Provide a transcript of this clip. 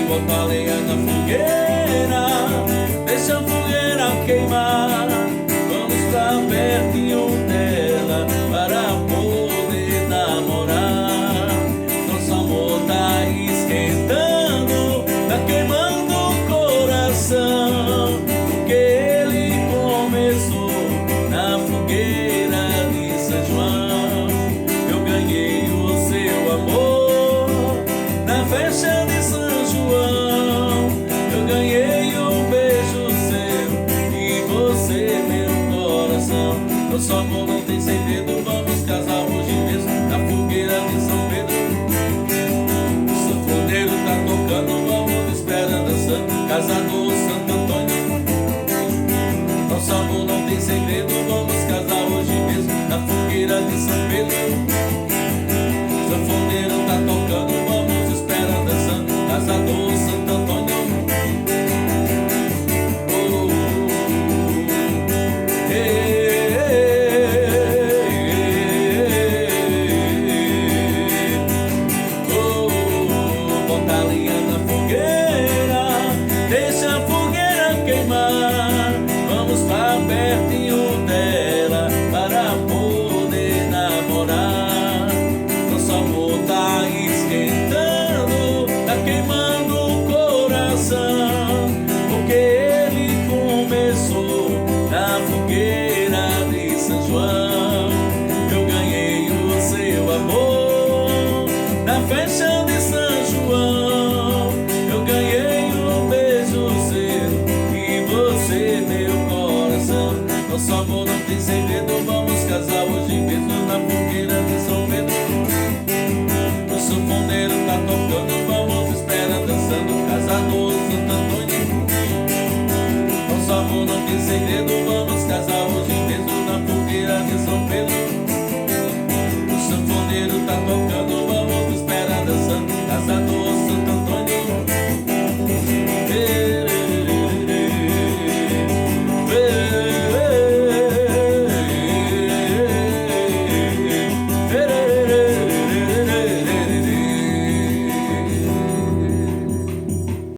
Bota a lenha na fogueira, deixa a fogueira queimar. Vamos estar pertinho dela para poder namorar. Nosso amor tá esquentando, tá queimando o coração, porque ele começou na fogueira de São João. Eu ganhei o seu amor na festa de São João. Eu ganhei um beijo seu e você meu coração. Nosso amor não tem segredo, vamos casar hoje mesmo na fogueira de São Pedro. O sanfoneiro tá tocando, vamos esperando dançando, casa do Santo Antônio. Nosso amor não tem segredo, vamos casar hoje mesmo na fogueira de São Pedro. O sanfoneiro tá tocando, vamos esperando dançando, casa do Santo Antônio. Bota a lenha na fogueira, deixa a fogueira queimar. Vamos estar pertinho dela para poder namorar. Nosso amor tá esquentando, tá queimando o coração, porque ele começou na fogueira de São João. Eu ganhei o seu amor na festa de São João. Eu ganhei um beijo seu e você meu coração. Nosso amor não tem segredo, vamos casar hoje mesmo na fogueira de São Pedro. O sanfoneiro tá tocando,